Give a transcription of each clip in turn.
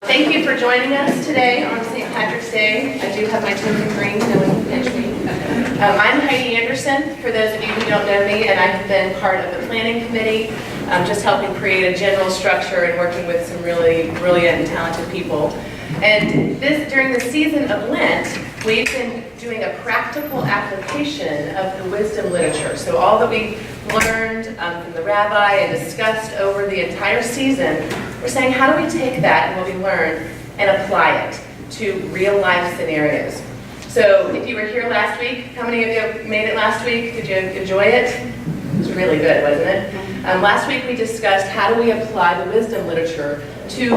Thank you for joining us today on St. Patrick's Day. I do have my token green, no one can pinch me. I'm Heidi Anderson, for those of you who don't know me, and I've been part of the planning committee, just helping create a general structure and working with some really brilliant and talented people. And during the season of Lent, we've been doing a practical application of the wisdom literature. So all that we learned from the rabbi and discussed over the entire season, we're saying, how do we take that and what we learned and apply it to real life scenarios? So if you were here last week, how many of you made it last week? Did you enjoy it? It was really good, wasn't it? Last week we discussed how do we apply the wisdom literature to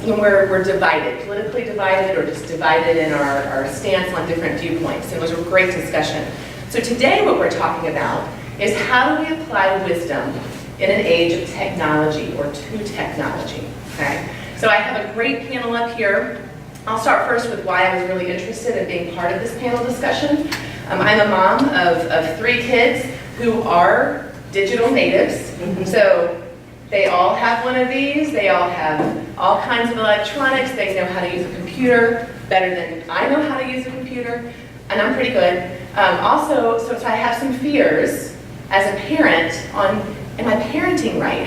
when we're divided, politically divided, or just divided in our stance on different viewpoints. It was a great discussion. So today what we're talking about is how do we apply wisdom in an age of technology or to technology, okay? So I have a great panel up here. I'll start first with why I was really interested in being part of this panel discussion. I'm a mom of 3 kids who are digital natives. So they all have one of these. They all have all kinds of electronics. They know how to use a computer better than I know how to use a computer, and I'm pretty good. Also, so I have some fears as a parent on, am I parenting right?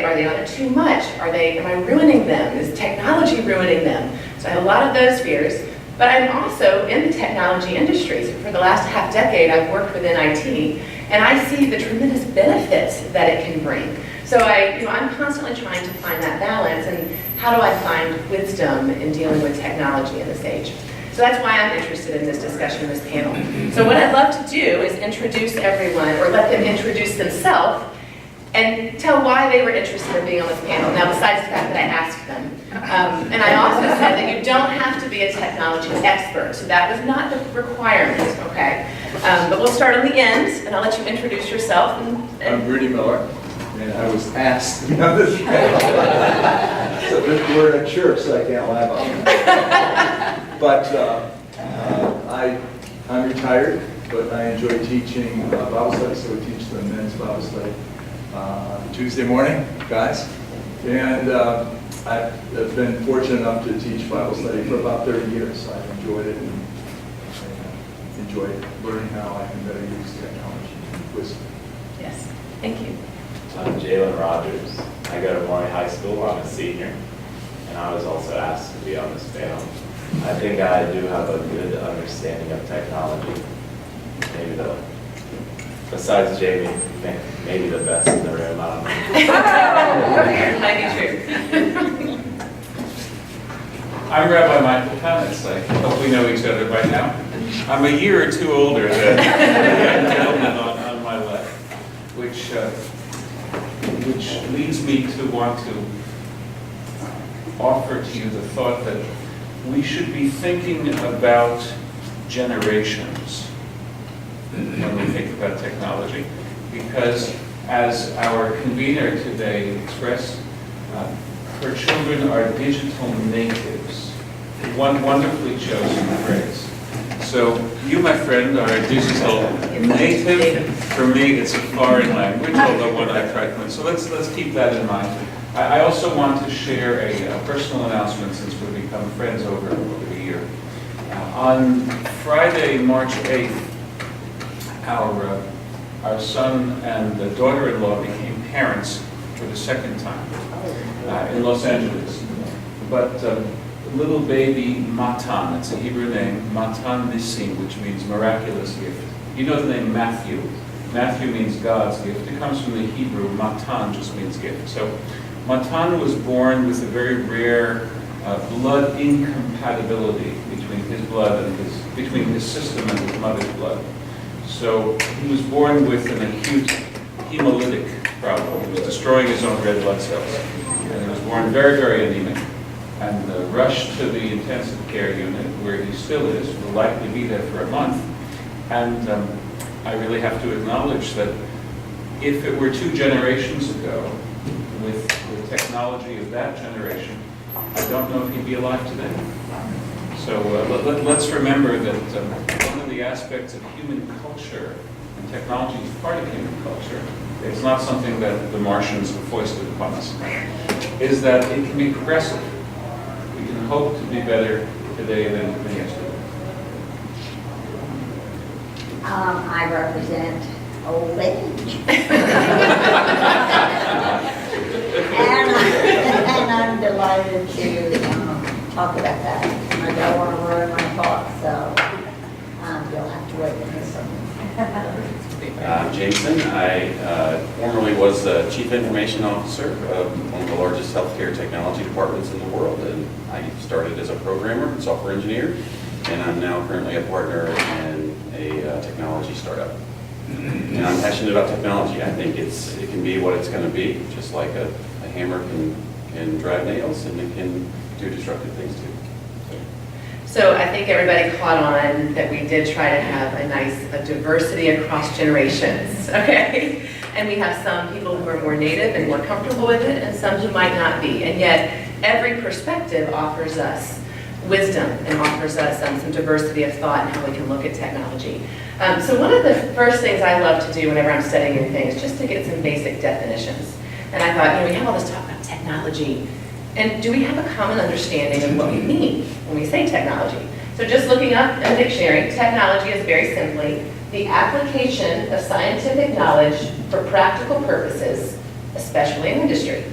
Are they on it too much? Am I ruining them? Is technology ruining them? So I have a lot of those fears. But I'm also in the technology industry. So for the last half decade, I've worked within IT, and I see the tremendous benefits that it can bring. So I'm constantly trying to find that balance, and how do I find wisdom in dealing with technology in this age? So that's why I'm interested in this discussion, this panel. So what I'd love to do is introduce everyone, or let them introduce themselves, and tell why they were interested in being on this panel. Now, besides the fact that I asked them. And I also said that you don't have to be a technology expert, so that was not the requirement, okay? But we'll start on the end, and I'll let you introduce yourself. I'm Rudy Miller, and I was asked to be on this panel. So we're in a church, so I can't lie about it. But I'm retired, but I enjoy teaching Bible study, so we teach the men's Bible study Tuesday morning, guys. And I've been fortunate enough to teach Bible study for about 30 years. So I've enjoyed it and enjoyed learning how I can better use technology and wisdom. Yes, thank you. I'm Jalen Rogers. I go to Maury High School. I'm a senior, and I was also asked to be on this panel. I think I do have a good understanding of technology. Maybe besides Jamie, maybe the best in the room. I don't know. Might be true. I'm Rabbi Michael Panitz. I hope we know each other by now. I'm a year or two older than the gentleman on my left, which leads me to want to offer to you the thought that we should be thinking about generations when we think about technology, because as our convener today expressed, her children are digital natives. One wonderfully chosen phrase. So you, my friend, are a digital native. For me, it's a foreign language, although one I try to. So let's keep that in mind. I also want to share a personal announcement, since we've become friends over the year. On Friday, March 8th, our son and the daughter-in-law became parents for the second time in Los Angeles. But little baby Matan, it's a Hebrew name, Matan Nissim, which means miraculous gift. You know the name Matthew. Matthew means God's gift. It comes from the Hebrew. Matan just means gift. So Matan was born with a very rare blood incompatibility between his blood and between his system and his mother's blood. So he was born with an acute hemolytic problem. He was destroying his own red blood cells. And he was born very, very anemic. And rushed to the intensive care unit, where he still is, will likely be there for a month. And I really have to acknowledge that if it were 2 generations ago, with the technology of that generation, I don't know if he'd be alive today. So let's remember that one of the aspects of human culture, and technology is part of human culture, it's not something that the Martians have foisted upon us, is that it can be progressive. hope to be better today than yesterday? I represent old age. And I'm delighted to talk about that. I don't want to ruin my talk, so you'll have to wait and hear something. I'm Jason. I formerly was the Chief Information Officer of one of the largest healthcare technology departments in the world, and I started as a programmer and software engineer, and I'm now currently a partner in a technology startup. And I'm passionate about technology. I think it can be what it's going to be, just like a hammer can drive nails, and it can do destructive things too. So I think everybody caught on that we did try to have a diversity across generations, okay? And we have some people who are more native and more comfortable with it, and some who might not be. And yet, every perspective offers us wisdom and offers us some diversity of thought and how we can look at technology. So one of the first things I love to do whenever I'm studying anything is just to get some basic definitions. And I thought, we have all this talk about technology. And do we have a common understanding of what we mean when we say technology? So just looking up in the dictionary, technology is very simply the application of scientific knowledge for practical purposes, especially in industry. I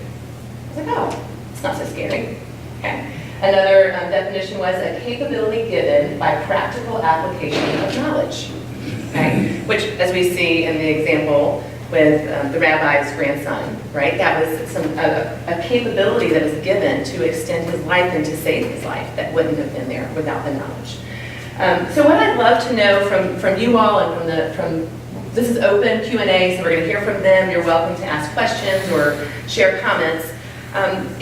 was like, oh, it's not so scary. Okay. Another definition was a capability given by practical application of knowledge. Okay. Which, as we see in the example, with the rabbi's grandson, right? That was a capability that was given to extend his life and to save his life that wouldn't have been there without the knowledge. So what I'd love to know from you all and this is open Q&A, so we're going to hear from them. You're welcome to ask questions or share comments.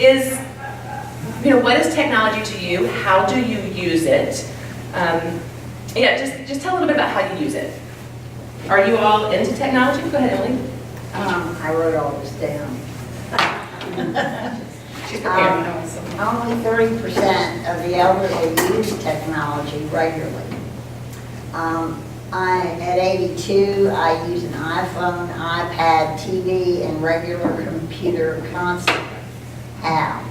Is what is technology to you? How do you use it? Just tell a little bit about how you use it. Are you all into technology? Go ahead, Emily. I wrote all this down. She's prepared. Only 30% of the elderly use technology regularly. At 82, I use an iPhone, iPad, TV, and regular computer constantly. How?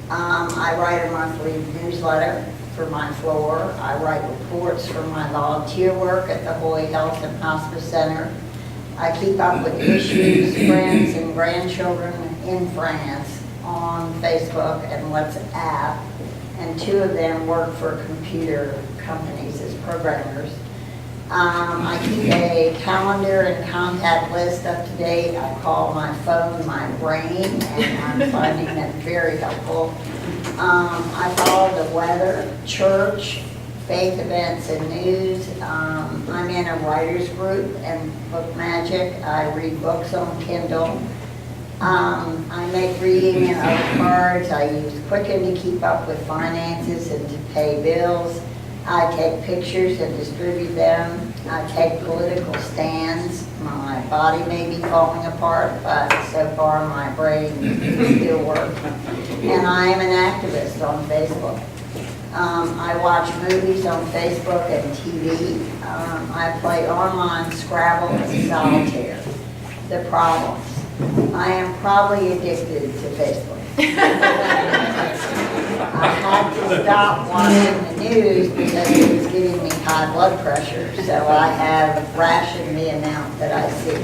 I write a monthly newsletter for my floor. I write reports for my volunteer work at the Holy Health and Hospice Center. I keep up with issues, friends, and grandchildren in France on Facebook and WhatsApp, and 2 of them work for computer companies as programmers. I keep a calendar and contact list up to date. I call my phone my brain, and I'm finding that very helpful. I follow the weather, church, faith events, and news. I'm in a writer's group and Book Magic. I read books on Kindle. I make reading and other cards. I use Quicken to keep up with finances and to pay bills. I take pictures and distribute them. I take political stands. My body may be falling apart, but so far my brain still works. And I am an activist on Facebook. I watch movies on Facebook and TV. I play online Scrabble and Solitaire. The problems. I am probably addicted to Facebook. I had to stop watching the news because it was giving me high blood pressure, so I have rationed the amount that I see.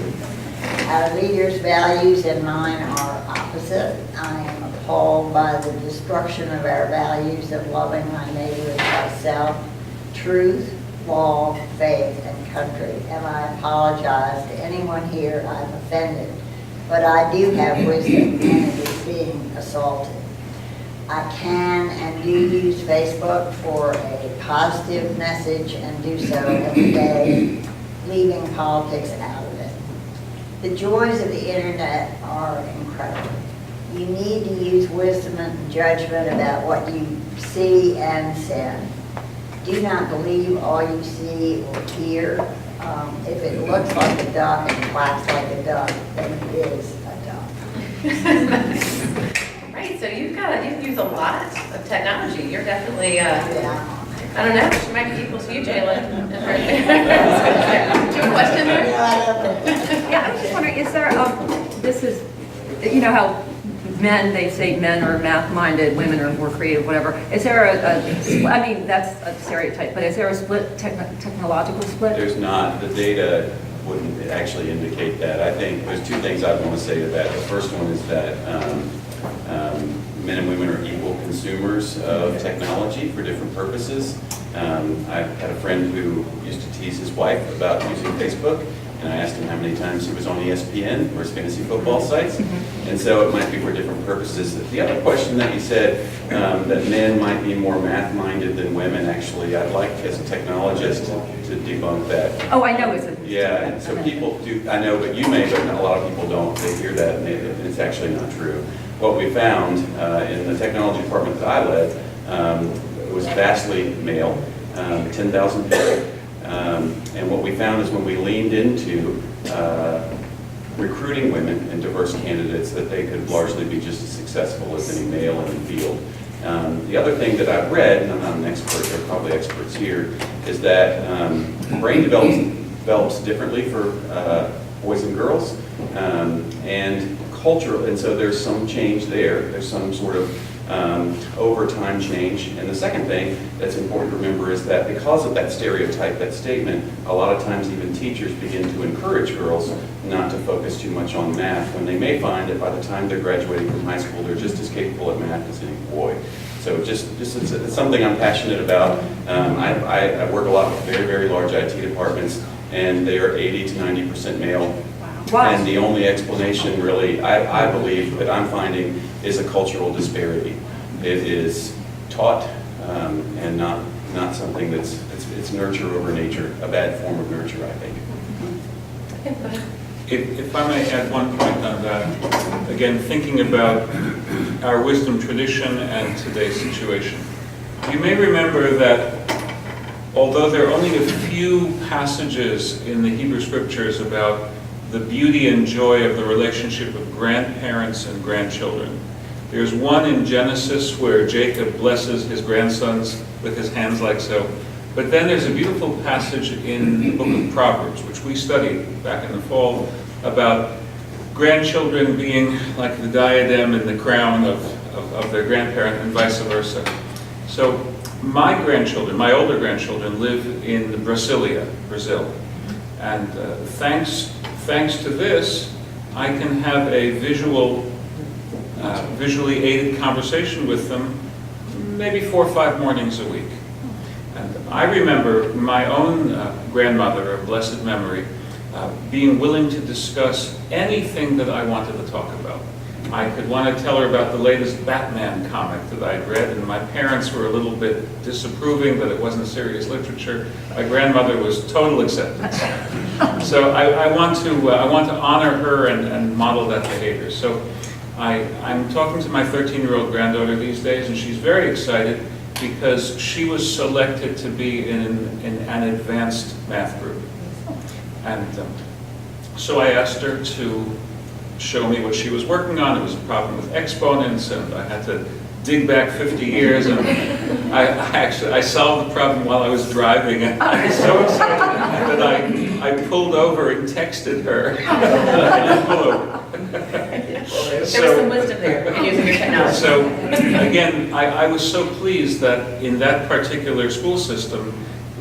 Our leaders' values and mine are opposite. I am appalled by the destruction of our values of loving my neighbor as myself, truth, law, faith, and country. And I apologize to anyone here I've offended, but I do have wisdom and it is being assaulted. I can and do use Facebook for a positive message and do so every day, leaving politics out of it. The joys of the internet are incredible. You need to use wisdom and judgment about what you see and send. Do not believe all you see or hear. If it looks like a duck and quacks like a duck, then it is a duck. Right, so you use a lot of technology. You're definitely, Yeah. I don't know, she might be equal to you, Jalen. Do you have a question there? Yeah, Yeah, I was just wondering, is there, this is, you know how men, they say men are math-minded, women are more creative, whatever. Is there I mean, that's a stereotype, but is there a split, technological split? There's not. The data wouldn't actually indicate that. I think there's two things I want to say to that. The first one is that men and women are equal consumers of technology for different purposes. I had a friend who used to tease his wife about using Facebook, and I asked him how many times he was on ESPN or his fantasy football sites, and so it might be for different purposes. The other question that you said, that men might be more math-minded than women, actually, I'd like, as a technologist, to debunk that. Oh, I know it's a... Yeah, and so people do, I know, but you may, but a lot of people don't. They hear that, and it's actually not true. What we found in the technology department that I led, it was vastly male, 10,000 people. And what we found is when we leaned into recruiting women and diverse candidates, that they could largely be just as successful as any male in the field. The other thing that I've read, and I'm not an expert, there are probably experts here, is that brain develops differently for boys and girls, and cultural, and so there's some change there. There's some sort of over time change. And the second thing that's important to remember is that because of that stereotype, that statement, a lot of times even teachers begin to encourage girls not to focus too much on math, when they may find that by the time they're graduating from high school, they're just as capable at math as any boy. So just it's something I'm passionate about. I work a lot with very, very large IT departments, and they are 80 to 90% male. Wow. And the only explanation really, I believe, that I'm finding is a cultural disparity. It is taught and not something it's nurture over nature, a bad form of nurture, I think. If I may add one point on that, again, thinking about our wisdom tradition and today's situation. You may remember that although there are only a few passages in the Hebrew Scriptures about the beauty and joy of the relationship of grandparents and grandchildren. There's one in Genesis where Jacob blesses his grandsons with his hands like so. But then there's a beautiful passage in the book of Proverbs, which we studied back in the fall, about grandchildren being like the diadem and the crown of their grandparent and vice versa. So my grandchildren, my older grandchildren, live in Brasilia, Brazil. And thanks to this, I can have a visually aided conversation with them maybe 4 or 5 mornings a week. And I remember my own grandmother of blessed memory being willing to discuss anything that I wanted to talk about. I could want to tell her about the latest Batman comic that I'd read, and my parents were a little bit disapproving that it wasn't serious literature. My grandmother was total acceptance. So I want to honor her and model that behavior. So I'm talking to my 13-year-old granddaughter these days, and she's very excited because she was selected to be in an advanced math group. And so I asked her to show me what she was working on. It was a problem with exponents, and I had to dig back 50 years, and I solved the problem while I was driving, and I was so excited that I pulled over and texted her. I didn't pull over. There was some wisdom there in using your technology. So again, I was so pleased that in that particular school system,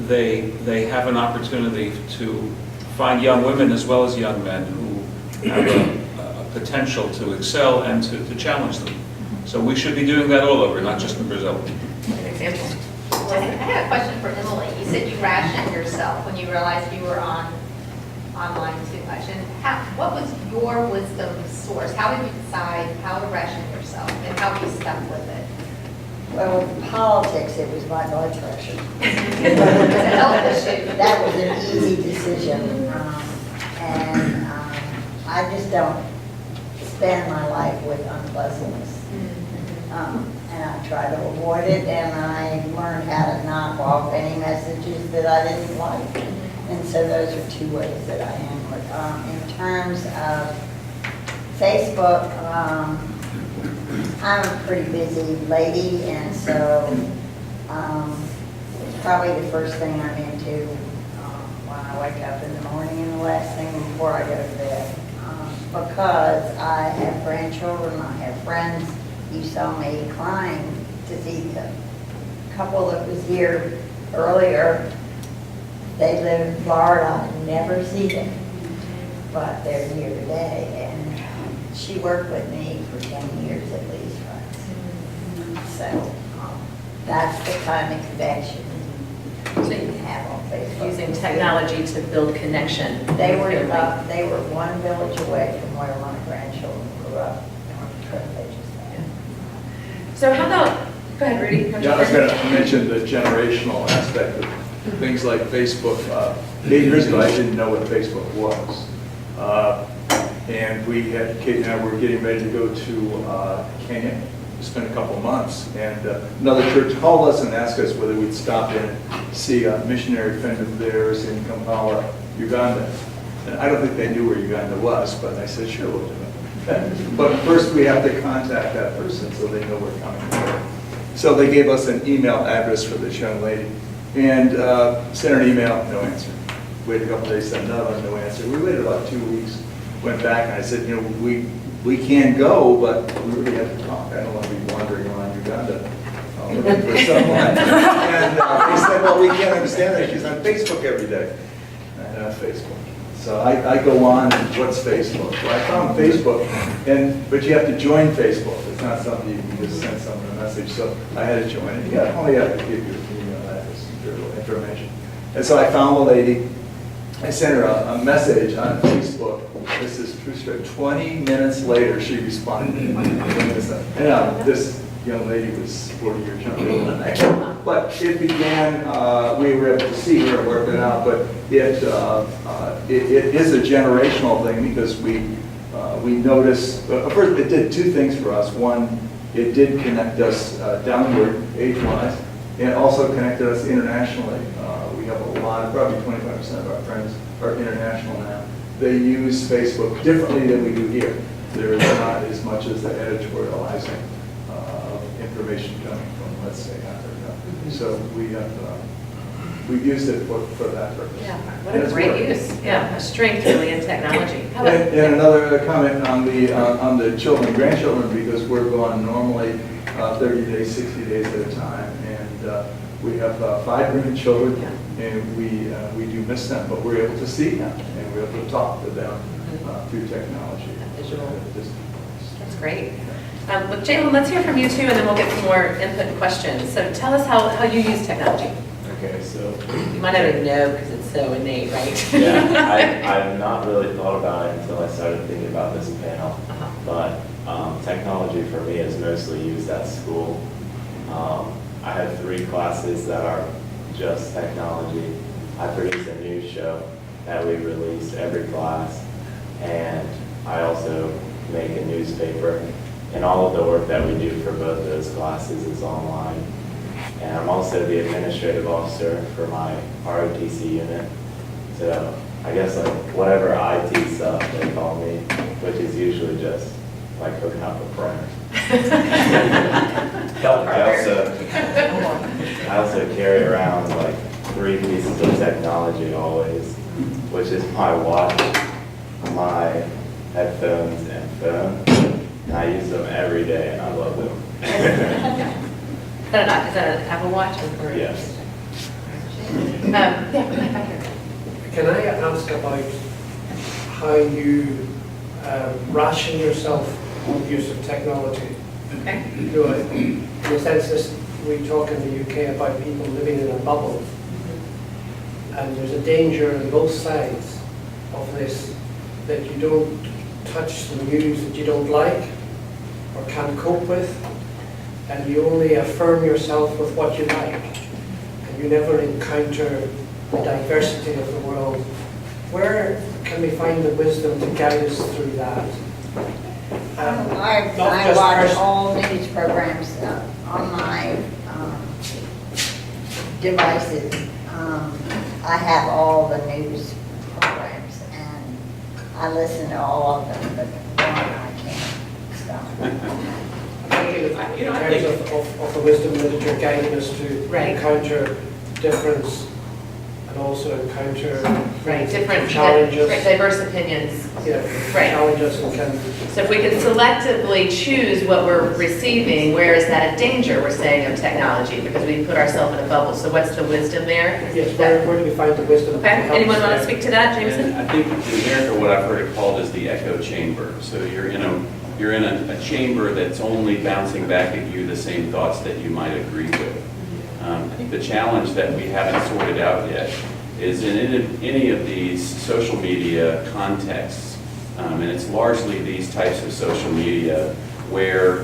they have an opportunity to find young women as well as young men who have a potential to excel and to challenge them. So we should be doing that all over, not just in Brazil. An example. Well, I have a question for Emily. You said you rationed yourself when you realized you were online too much. And what was your wisdom source? How did you decide how to ration yourself, and how have you stuck with it? Well, with politics, it was my blood pressure. It's a health issue. That was an easy decision. I just don't spend my life with unpleasantness. And I try to avoid it, and I learned how to knock off any messages that I didn't like. And so those are 2 ways that I handle it. In terms of Facebook, I'm a pretty busy lady, and so it's probably the first thing I'm into when I wake up in the morning, and the last thing before I go to bed. Because I have grandchildren, I have friends, you saw me crying to see the couple that was here earlier. They live in Florida, I never see them, but they're here today. And she worked with me for 10 years at least, right? So that's the kind of connection So you have on Facebook. using technology to build connection. They were one village away from where my grandchildren grew up. They just had. So how about, go ahead, Rudy. Yeah, I was going to mention the generational aspect of things like Facebook. 8 years ago, I didn't know what Facebook was. And Kate and I were getting ready to go to Kenya to spend a couple of months. And another church called us and asked us whether we'd stop in and see a missionary friend of theirs in Kampala, Uganda. And I don't think they knew where Uganda was, but I said, sure, we'll do it. But first we have to contact that person so they know we're coming. So they gave us an email address for this young lady and sent her an email, no answer. Waited a couple days, sent another, no answer. We waited about 2 weeks, went back, and I said, we can go, but we really have to talk. I don't want to be wandering around Uganda looking for someone. And they said, well, we can't understand that. She's on Facebook every day. I don't have Facebook. So I go on, and what's Facebook? Well, I found Facebook, but you have to join Facebook. It's not something you can just send someone a message. So I had to join it. Only have to give you an email address, information. And so I found the lady. I sent her a message on Facebook. This is true story. 20 minutes later, she responded. And this young lady was 40 years younger than I. But it began, we were able to see her and work it out, but it is a generational thing because we noticed, first it did 2 things for us. One, it did connect us downward age-wise, and also connected us internationally. We have a lot, probably 25% of our friends are international now. They use Facebook differently than we do here. There is not as much as the editorializing of information coming from, let's say, Africa. So we've used it for that purpose. Yeah, what a great use. Yeah, a strength really in technology. How about- And another comment on the children, grandchildren, because we're gone normally 30 days, 60 days at a time, and we have 5 grandchildren, and we do miss them, but we're able to see them, and we're able to talk to them through technology. Visual. That's great. Look, Jalen, let's hear from you too, and then we'll get some more input and questions. So tell us how you use technology. Okay, so. You might not even know because it's so innate, right? Yeah, I've not really thought about it until I started thinking about this panel. But technology for me is mostly used at school. I have 3 classes that are just technology. I produce a news show that we release every class, and I also make a newspaper. And all of the work that we do for both those classes is online. And I'm also the administrative officer for my ROTC unit. So I guess like whatever IT stuff they call me, which is usually just like hooking up a printer. I also carry around like 3 pieces of technology always, which is my watch, my headphones, and phone. And I use them every day, and I love them. Is that an Apple Watch? Or Yes. Yeah, go ahead, back here. Can I ask about how you ration yourself on the use of technology? Okay. In the sense that we talk in the UK about people living in a bubble, and there's a danger on both sides of this, that you don't touch the news that you don't like or can't cope with, and you only affirm yourself with what you like, and you never encounter the diversity of the world. Where can we find the wisdom to guide us through that? I Not just watch person- all news programs on my devices. I have all the news programs, and I listen to all of them, but one I can't stop. In terms of the wisdom that you're guiding us to Right. encounter difference and also encounter Right, different, challenges. right, diverse opinions. Yeah, Right. challenges and can, So if we can selectively choose what we're receiving, where is that a danger, we're saying, of technology? Because we put ourselves in a bubble. So what's the wisdom there? yes, where do we find the wisdom? Okay, anyone want to speak to that, Jameson? And I think in America, what I've heard it called is the echo chamber. So you're in a chamber that's only bouncing back at you the same thoughts that you might agree with. I think the challenge that we haven't sorted out yet is in any of these social media contexts, and it's largely these types of social media where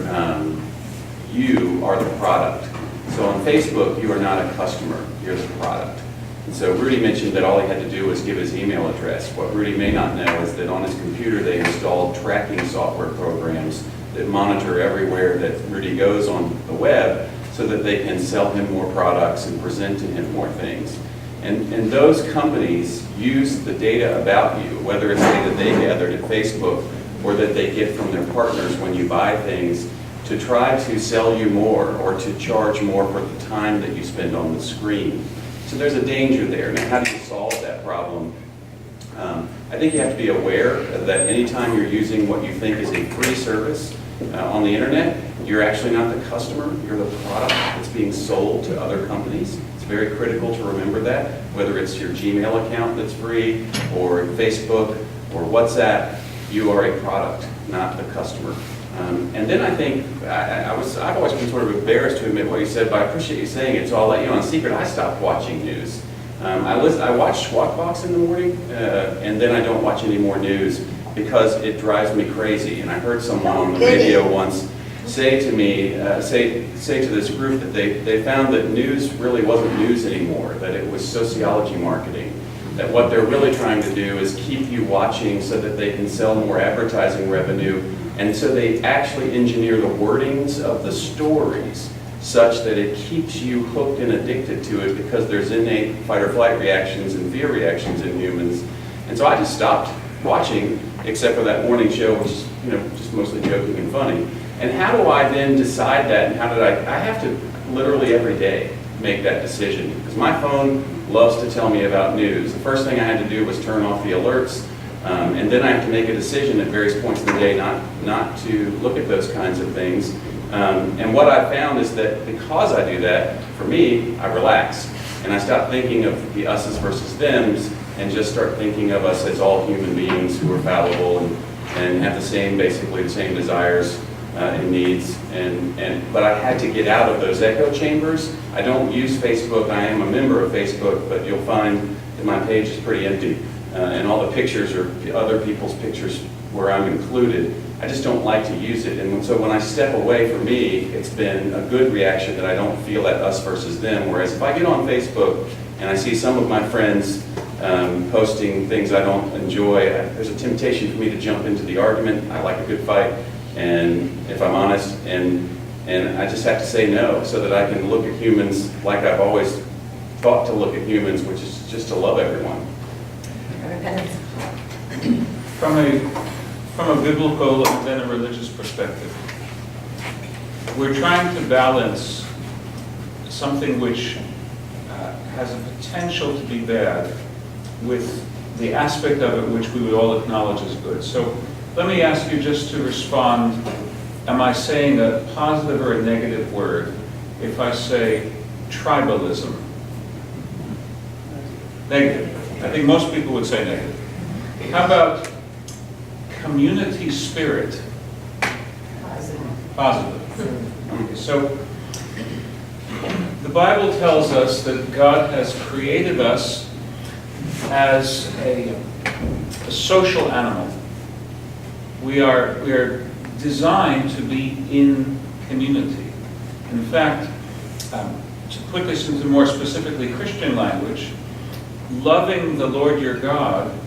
you are the product. So on Facebook, you are not a customer, you're the product. And so Rudy mentioned that all he had to do was give his email address. What Rudy may not know is that on his computer, they installed tracking software programs that monitor everywhere that Rudy goes on the web so that they can sell him more products and present to him more things. And those companies use the data about you, whether it's data they gathered at Facebook or that they get from their partners when you buy things, to try to sell you more or to charge more for the time that you spend on the screen. So there's a danger there. Now, how do you solve that problem? I think you have to be aware that anytime you're using what you think is a free service on the internet, you're actually not the customer, you're the product that's being sold to other companies. It's very critical to remember that, whether it's your Gmail account that's free, or Facebook, or WhatsApp, you are a product, not the customer. And then I think, I've always been sort of embarrassed to admit what you said, but I appreciate you saying it's all, in secret, I stopped watching news. I watch Squawk Box in the morning, and then I don't watch any more news because it drives me crazy. And I heard someone on the radio once say to me, say to this group that they found that news really wasn't news anymore, that it was sociology marketing, that what they're really trying to do is keep you watching so that they can sell more advertising revenue, and so they actually engineer the wordings of the stories such that it keeps you hooked and addicted to it because there's innate fight or flight reactions and fear reactions in humans. And so I just stopped watching, except for that morning show, which is just mostly joking and funny. And how do I then decide that, and how did I have to literally every day make that decision, because my phone loves to tell me about news. The first thing I had to do was turn off the alerts, and then I have to make a decision at various points in the day not to look at those kinds of things. And what I found is that because I do that, for me, I relax. And I stop thinking of the us's versus them's and just start thinking of us as all human beings who are fallible and have basically the same desires and needs. But I had to get out of those echo chambers. I don't use Facebook. I am a member of Facebook, but you'll find that my page is pretty empty. And all the pictures are other people's pictures where I'm included. I just don't like to use it. And so when I step away, for me, it's been a good reaction that I don't feel that us versus them. Whereas if I get on Facebook and I see some of my friends posting things I don't enjoy, there's a temptation for me to jump into the argument. I like a good fight, and if I'm honest, and I just have to say no so that I can look at humans like I've always thought to look at humans, which is just to love everyone. From a biblical and then a religious perspective, we're trying to balance something which has a potential to be bad with the aspect of it which we would all acknowledge as good. So let me ask you just to respond, am I saying a positive or a negative word if I say tribalism? Negative. I think most people would say negative. How about community spirit? Positive. Okay, so the Bible tells us that God has created us as a social animal. We are designed to be in community. In fact, to put this into more specifically Christian language, loving the Lord your God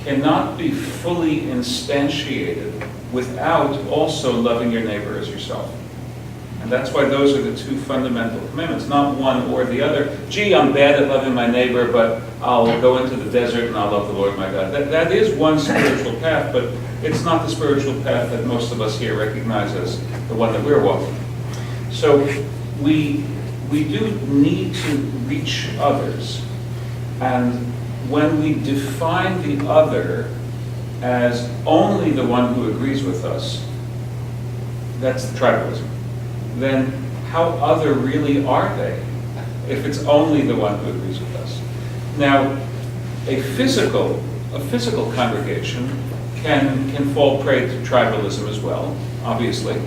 cannot be fully instantiated without also loving your neighbor as yourself. And that's why those are the two fundamental commandments, not one or the other. Gee, I'm bad at loving my neighbor, but I'll go into the desert and I'll love the Lord my God. That is one spiritual path, but it's not the spiritual path that most of us here recognize as the one that we're walking. So we do need to reach others. And when we define the other as only the one who agrees with us, that's the tribalism. Then how other really are they, if it's only the one who agrees with us? Now, a physical congregation can fall prey to tribalism as well, obviously.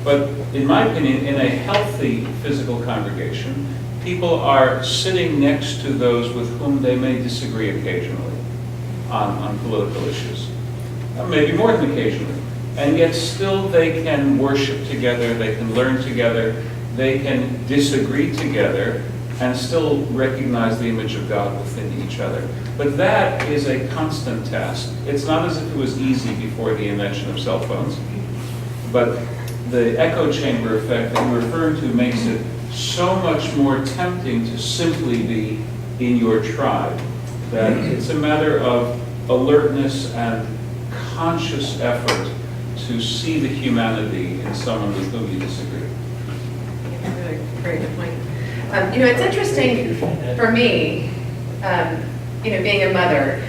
But in my opinion, in a healthy physical congregation, people are sitting next to those with whom they may disagree occasionally on political issues. Maybe more than occasionally. And yet still they can worship together, they can learn together, they can disagree together, and still recognize the image of God within each other. But that is a constant task. It's not as if it was easy before the invention of cell phones, but the echo chamber effect that you're referring to makes it so much more tempting to simply be in your tribe, that it's a matter of alertness and conscious effort to see the humanity in someone with whom you disagree. Really, very good point. It's interesting for me, being a mother,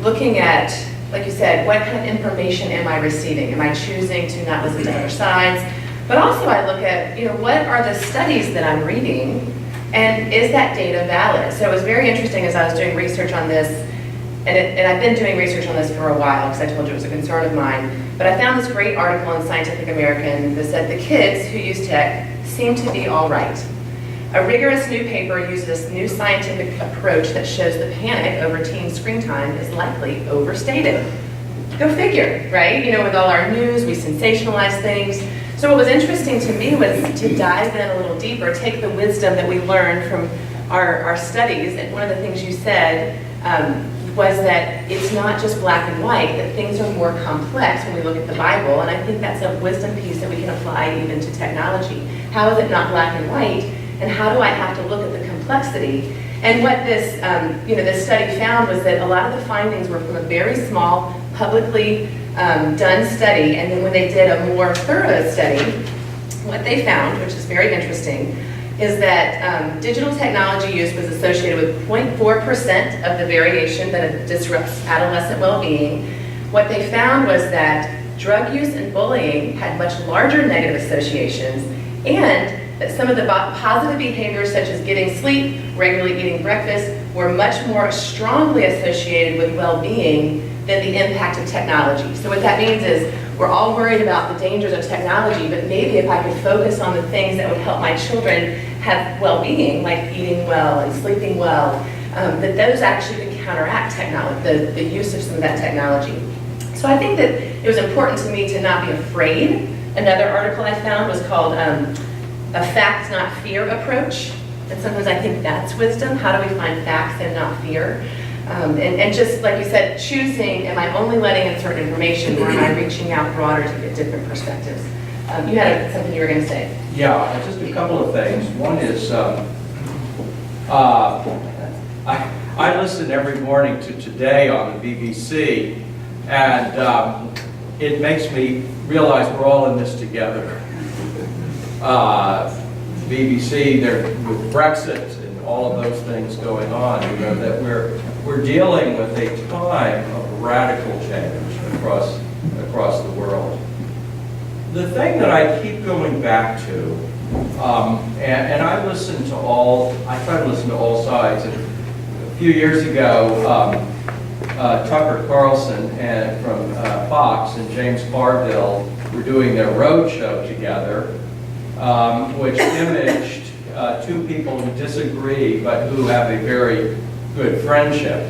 looking at, like you said, what kind of information am I receiving? Am I choosing to not listen to other sides? But also I look at, what are the studies that I'm reading, and is that data valid? So it was very interesting as I was doing research on this, and I've been doing research on this for a while because I told you it was a concern of mine, but I found this great article in Scientific American that said the kids who use tech seem to be all right. A rigorous new paper uses this new scientific approach that shows the panic over teen screen time is likely overstated. Go figure, right? With all our news, we sensationalize things. So what was interesting to me was to dive in a little deeper, take the wisdom that we learned from our studies, and one of the things you said was that it's not just black and white, that things are more complex when we look at the Bible, and I think that's a wisdom piece that we can apply even to technology. How is it not black and white? And how do I have to look at the complexity? And what this, this study found was that a lot of the findings were from a very small, publicly done study. And then when they did a more thorough study, what they found, which is very interesting, is that digital technology use was associated with 0.4% of the variation that disrupts adolescent well-being. What they found was that drug use and bullying had much larger negative associations, and that some of the positive behaviors such as getting sleep, regularly eating breakfast, were much more strongly associated with well-being than the impact of technology. So what that means is we're all worried about the dangers of technology, but maybe if I could focus on the things that would help my children have well-being, like eating well and sleeping well, that those actually could counteract technology, the use of some of that technology. So I think that it was important to me to not be afraid. Another article I found was called A Fact Not Fear Approach. And sometimes I think that's wisdom. How do we find facts and not fear? And just like you said, choosing, am I only letting in certain information, or am I reaching out broader to get different perspectives? You had something you were going to say. Yeah, just a couple of things. One is, I listen every morning to Today on the BBC, and it makes me realize we're all in this together. BBC, with Brexit and all of those things going on, that we're dealing with a time of radical change across the world. The thing that I keep going back to, and I try to listen to all sides. And a few years ago, Tucker Carlson from Fox and James Carville were doing their road show together, which imaged two people who disagree but who have a very good friendship.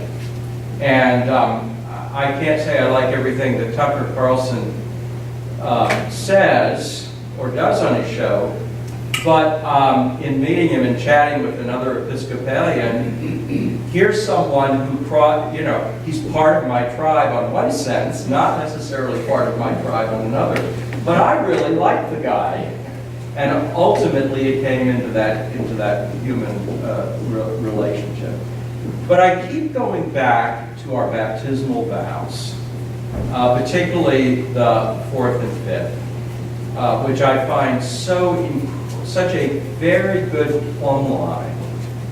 And I can't say I like everything that Tucker Carlson says or does on his show, but in meeting him and chatting with another Episcopalian, here's someone who, he's part of my tribe on one sense, not necessarily part of my tribe on another, but I really like the guy. And ultimately it came into that human relationship. But I keep going back to our baptismal vows, particularly the fourth and fifth, which I find such a very good plumb line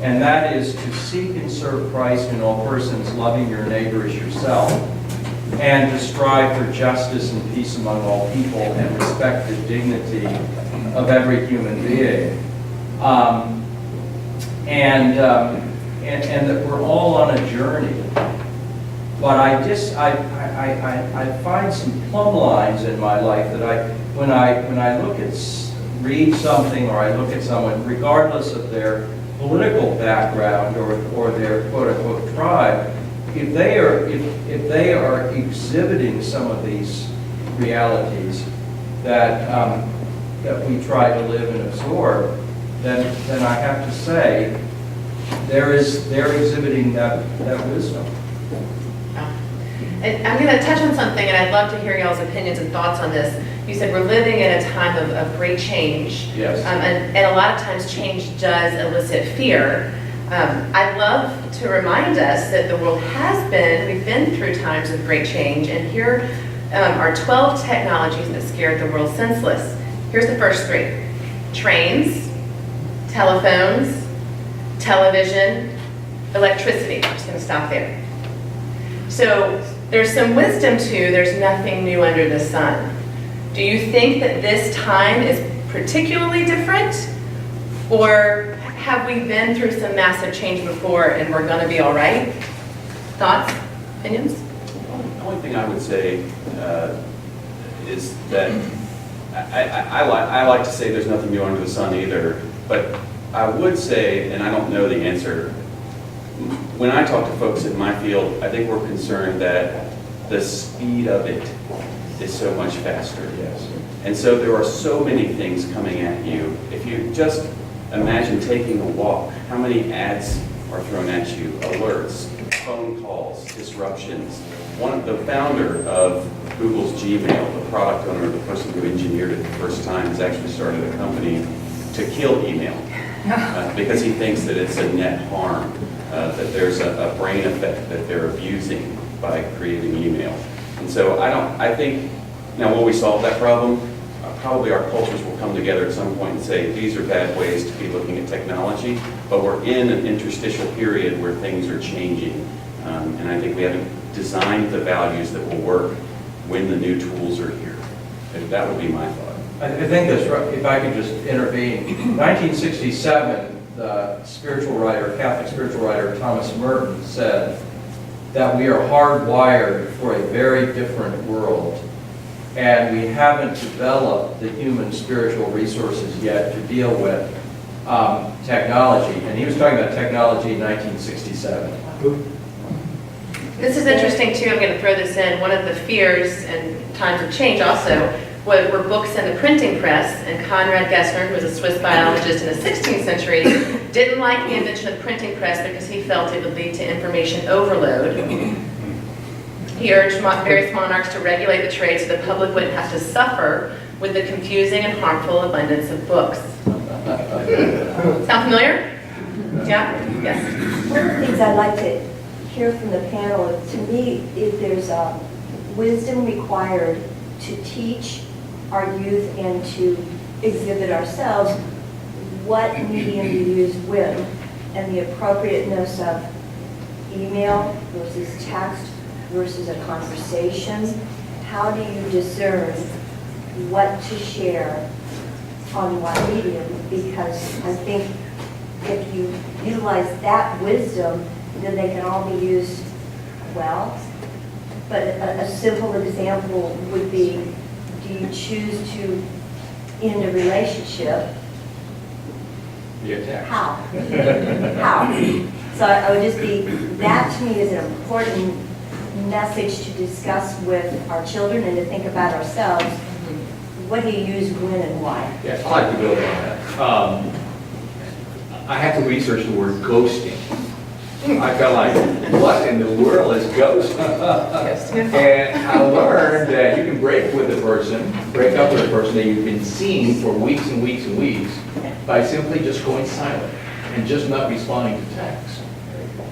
and that is to seek and serve Christ in all persons, loving your neighbor as yourself, and to strive for justice and peace among all people and respect the dignity of every human being. And that we're all on a journey. But I find some plumb lines in my life that when I read something or I look at someone, regardless of their political background or their quote-unquote tribe, if they are exhibiting some of these realities that we try to live and absorb, then I have to say they're exhibiting that wisdom. And I'm going to touch on something, and I'd love to hear y'all's opinions and thoughts on this. You said we're living in a time of great change. Yes. And a lot of times change does elicit fear. I'd love to remind us that the world we've been through times of great change, and here are 12 technologies that scared the world senseless. Here's the first 3. Trains, telephones, television, electricity. I'm just going to stop there. So there's some wisdom to there's nothing new under the sun. Do you think that this time is particularly different? Or have we been through some massive change before and we're going to be all right? Thoughts? Opinions? The only thing I would say is that I like to say there's nothing new under the sun either, but I would say, and I don't know the answer, when I talk to folks in my field, I think we're concerned that the speed of it is so much faster. Yes. And so there are so many things coming at you. If you just imagine taking a walk, how many ads are thrown at you, alerts, phone calls, disruptions. The founder of Google's Gmail, the product owner, the person who engineered it the first time, has actually started a company to kill email because he thinks that it's a net harm, that there's a brain effect that they're abusing by creating email. And so I think, now will we solve that problem? Probably our cultures will come together at some point and say, these are bad ways to be looking at technology, but we're in an interstitial period where things are changing. And I think we haven't designed the values that will work when the new tools are here. And that would be my thought. I think that's right. If I could just intervene. 1967, the Catholic spiritual writer Thomas Merton said that we are hardwired for a very different world, and we haven't developed the human spiritual resources yet to deal with technology. And he was talking about technology in 1967. This is interesting too. I'm going to throw this in. One of the fears in times of change also were books in the printing press, and Conrad Gessner, who was a Swiss biologist in the 16th century, didn't like the invention of the printing press because he felt it would lead to information overload. He urged various monarchs to regulate the trade so the public wouldn't have to suffer with the confusing and harmful abundance of books. Sound familiar? Yeah? Yes. One of the things I'd like to hear from the panel, to me, if there's wisdom required to teach our youth and to exhibit ourselves what medium to use when, and the appropriateness of email versus text versus a conversation. How do you discern what to share on what medium? Because I think if you utilize that wisdom, then they can all be used well. But a simple example would be, do you choose to end a relationship? How? How? So I would just be, that to me is an important message to discuss with our children and to think about ourselves. What do you use, when, and why? Yes, I'd like to build on that. I had to research the word ghosting. I felt like, what in the world is ghosting? And I learned that you can break up with a person that you've been seeing for weeks and weeks and weeks by simply just going silent and just not responding to text.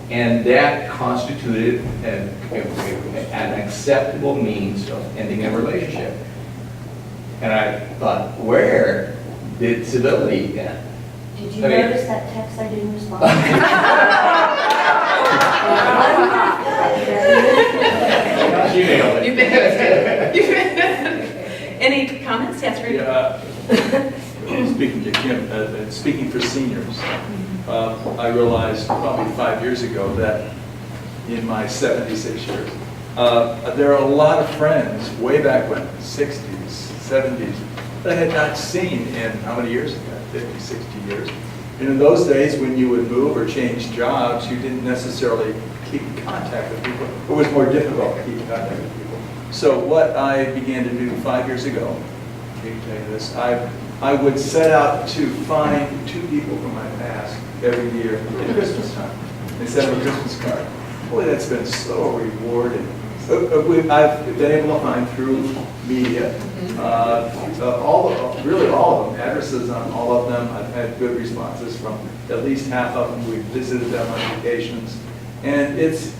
And that constituted an acceptable means of ending a relationship. And I thought, where did civility end? Did you I mean- notice that text I didn't respond? She nailed it. You've been ghosted. Any comments? Yes, Rudy? Speaking to Kim, speaking for seniors, I realized probably 5 years ago that in my 76 years, there are a lot of friends way back when, 60s, 70s, that I had not seen in how many years? 50, 60 years. And in those days, when you would move or change jobs, you didn't necessarily keep in contact with people. It was more difficult to keep in contact with people. So what I began to do 5 years ago, I can tell you this, I would set out to find 2 people from my past every year at Christmas time and send them a Christmas card. Boy, that's been so rewarding. I've been able to find through media, really all of them, addresses on all of them. I've had good responses from at least half of them. We've visited them on vacations. And it's,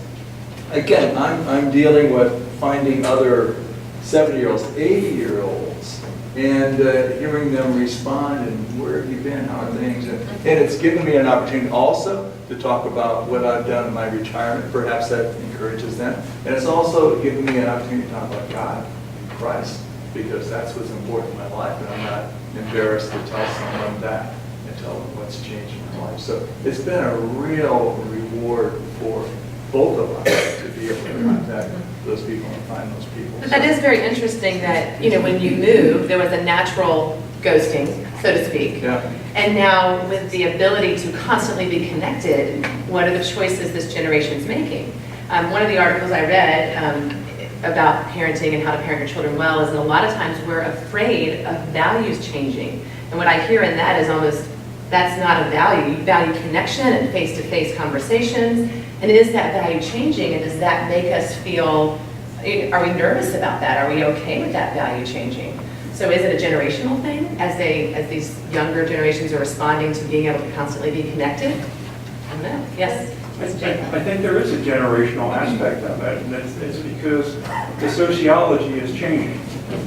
again, I'm dealing with finding other 70-year-olds, 80-year-olds, and hearing them respond and where have you been, how are things? And it's given me an opportunity also to talk about what I've done in my retirement. Perhaps that encourages them. And it's also given me an opportunity to talk about God, Christ, because that's what's important in my life, and I'm not embarrassed to tell someone that and tell them what's changed in my life. So it's been a real reward for both of us to be able to contact those people and find those people. But that is very interesting that, when you moved, there was a natural ghosting, so to speak. Yeah. And now with the ability to constantly be connected, what are the choices this generation's making? One of the articles I read about parenting and how to parent your children well is that a lot of times we're afraid of values changing. And what I hear in that is almost, that's not a value. You value connection and face-to-face conversations. And is that value changing? And does that make us feel, are we nervous about that? Are we okay with that value changing? So is it a generational thing as these younger generations are responding to being able to constantly be connected? I don't know. Yes? I think there is a generational aspect of it, and it's because the sociology is changing.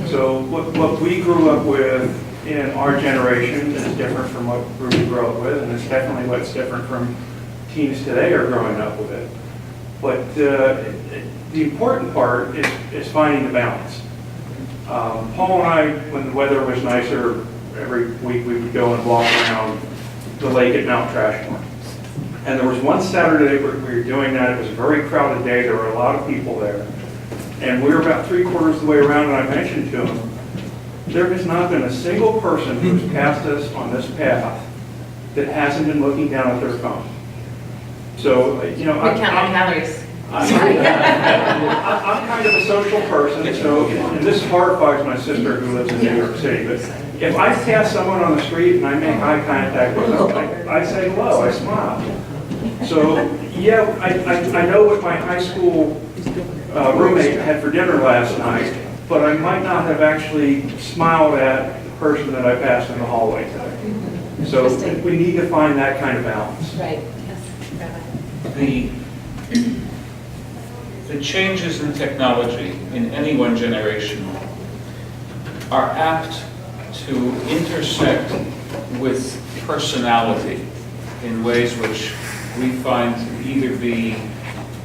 So what we grew up with in our generation is different from what we grew up with, and it's definitely what's different from teens today are growing up with it. But the important part is finding the balance. Paul and I, when the weather was nicer, every week we would go and walk around the lake at Mount Trashmore. And there was one Saturday where we were doing that. It was a very crowded day. There were a lot of people there. And we were about 3/4 of the way around, and I mentioned to him, there has not been a single person who's passed us on this path that hasn't been looking down at their phone. So, We count our calories. I'm kind of a social person, so, and this horrifies my sister who lives in New York City, but if I pass someone on the street and I make eye contact with them, I say hello, I smile. So, yeah, I know what my high school roommate had for dinner last night, but I might not have actually smiled at the person that I passed in the hallway today. So we need to find that kind of balance. Right. Yes. The changes in technology in any one generation are apt to intersect with personality in ways which we find to either be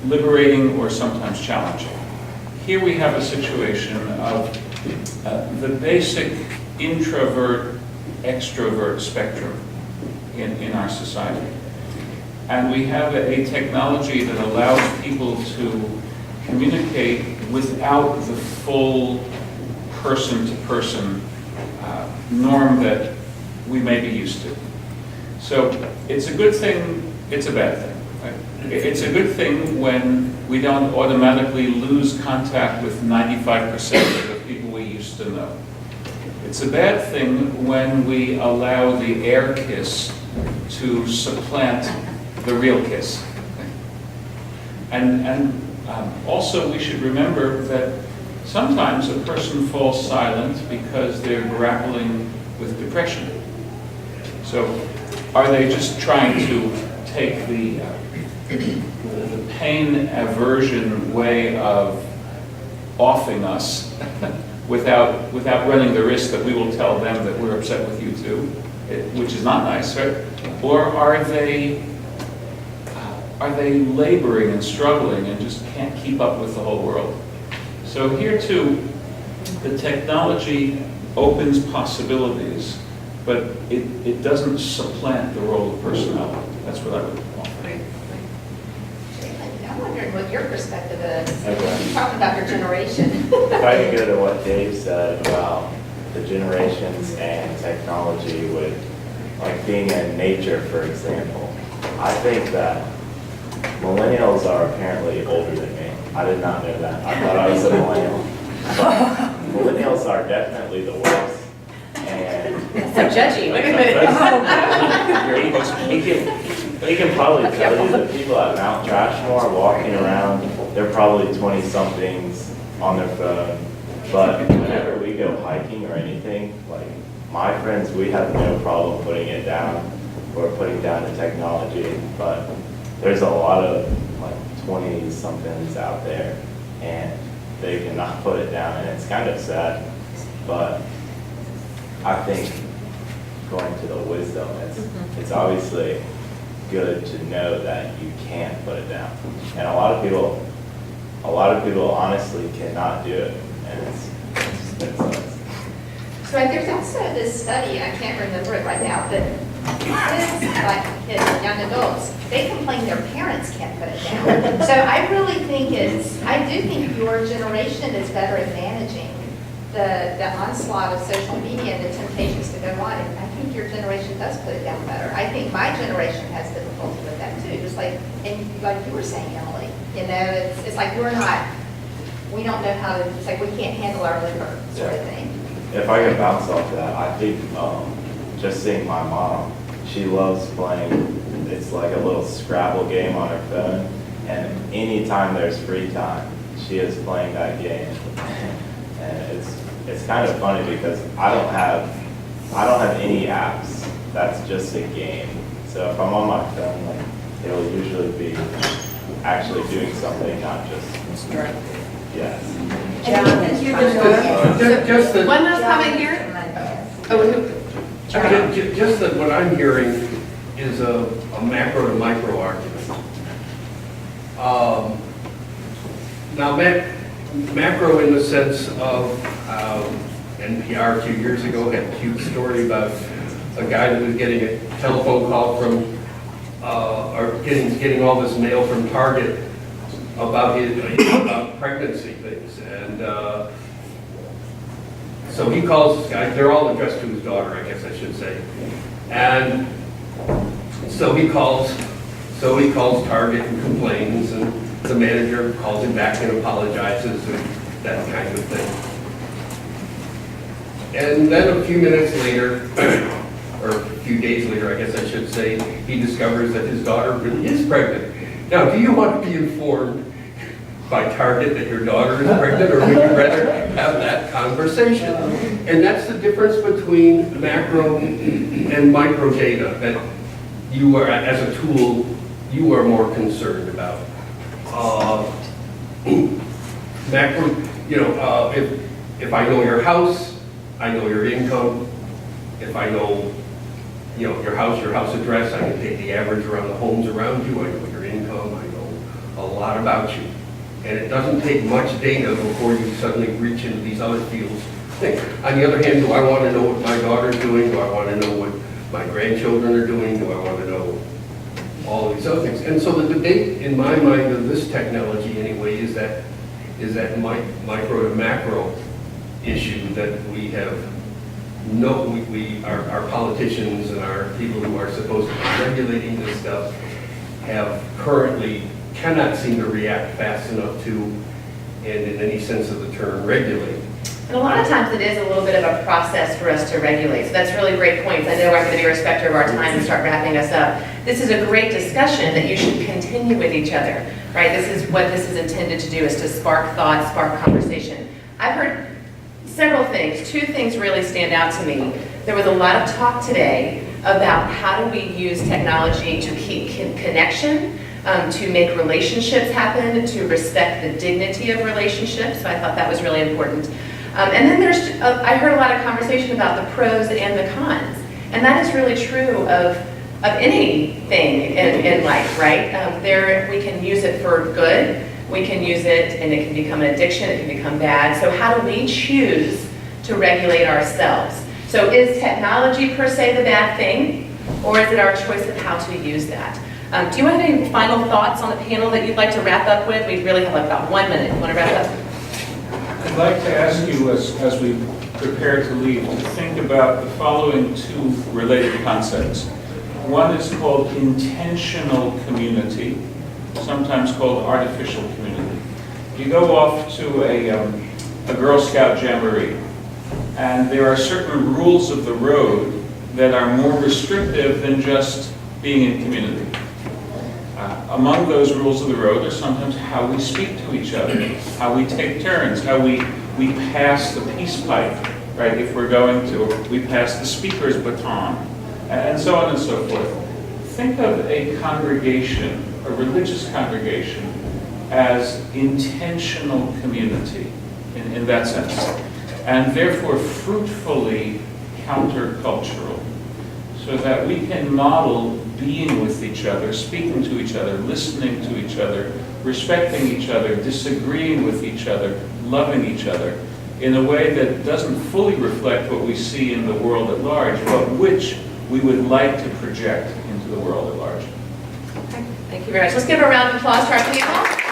liberating or sometimes challenging. Here we have a situation of the basic introvert-extrovert spectrum in our society. And we have a technology that allows people to communicate without the full person-to-person norm that we may be used to. So it's a good thing, it's a bad thing. Right? It's a good thing when we don't automatically lose contact with 95% of the people we used to know. It's a bad thing when we allow the air kiss to supplant the real kiss. And also we should remember that sometimes a person falls silent because they're grappling with depression. So are they just trying to take the pain aversion way of offing us without running the risk that we will tell them that we're upset with you too? which is not nice, right? Or are they laboring and struggling and just can't keep up with the whole world? So here too, the technology opens possibilities, but it doesn't supplant the role of personality. That's what I would offer. I'm wondering what your perspective is. Okay. You're talking about your generation. If I could go to what Dave said about the generations and technology with, like being in nature, for example, I think that millennials are apparently older than me. I did not know that. I thought I was a millennial. But millennials are definitely the worst. And So judgy, look at he can probably tell you that people at Mount Trashmore walking around, they're probably 20-somethings on their phone. But whenever we go hiking or anything, like my friends, we have no problem putting it down or putting down the technology. But there's a lot of like 20-somethings out there, and they cannot put it down, and it's kind of sad. But I think going to the wisdom, it's obviously good to know that you can't put it down. And a lot of people honestly cannot do it, and it sucks. So there's also this study, I can't remember it right now, but kids, like kids, young adults, they complain their parents can't put it down. So I really think I do think your generation is better at managing the onslaught of social media and the temptations to go on. And I think your generation does put it down better. I think my generation has difficulty with that too, just like, and like you were saying, Emily, you know, it's like we don't know how to, it's like we can't handle our liquor sort of thing. If I could bounce off that, I think just seeing my mom, she loves playing, it's like a little Scrabble game on her phone, and anytime there's free time, she is playing that game. And it's kind of funny because I don't have any apps. That's just a game. So if I'm on my phone, like it'll usually be actually doing something, not just yes. Just that, One last comment here. just that what I'm hearing is a macro to micro argument. Now, macro in the sense of NPR 2 years ago had a cute story about a guy that was getting a telephone call from, or getting all this mail from Target about about pregnancy things. And so he calls this guy, they're all addressed to his daughter, I guess I should say. And so he calls Target and complains, and the manager calls him back and apologizes and that kind of thing. And then a few minutes later, or a few days later, I guess I should say, he discovers that his daughter really is pregnant. Now, do you want to be informed by Target that your daughter is pregnant, or would you rather have that conversation? And that's the difference between macro and micro data that you are, as a tool, you are more concerned about. Macro, if I know your house, I know your income. If I know, your house address, I can take the average around the homes around you. I know your income. I know a lot about you. And it doesn't take much data before you suddenly reach into these other fields. On the other hand, do I want to know what my daughter's doing? Do I want to know what my grandchildren are doing? Do I want to know all these other things? And so the debate, in my mind, of this technology anyway, is that micro to macro issue that we have our politicians and our people who are supposed to be regulating this stuff cannot seem to react fast enough to, and in any sense of the term, regulate. And a lot of times it is a little bit of a process for us to regulate. So that's really great points. I know I'm going to be respectful of our time and start wrapping us up. This is a great discussion that you should continue with each other, right? This is what this is intended to do, is to spark thought, spark conversation. I've heard several things. Two things really stand out to me. There was a lot of talk today about how do we use technology to keep connection, to make relationships happen, to respect the dignity of relationships. So I thought that was really important. And then I heard a lot of conversation about the pros and the cons. And that is really true of anything in life, right? We can use it for good, we can use it and it can become an addiction, it can become bad. So how do we choose to regulate ourselves? So is technology per se the bad thing, or is it our choice of how to use that? Do you have any final thoughts on the panel that you'd like to wrap up with? We really have like about 1 minute. You want to wrap up? I'd like to ask you, as we prepare to leave, to think about the following two related concepts. One is called intentional community, sometimes called artificial community. You go off to a Girl Scout jamboree, and there are certain rules of the road that are more restrictive than just being in community. Among those rules of the road are sometimes how we speak to each other, how we take turns, how we pass the peace pipe, right, if we're going to, or we pass the speaker's baton, and so on and so forth. Think of a congregation, a religious congregation, as intentional community in that sense, and therefore fruitfully countercultural, so that we can model being with each other, speaking to each other, listening to each other, respecting each other, disagreeing with each other, loving each other, in a way that doesn't fully reflect what we see in the world at large, but which we would like to project into the world at large. Thank you very much. Let's give a round of applause to our panel.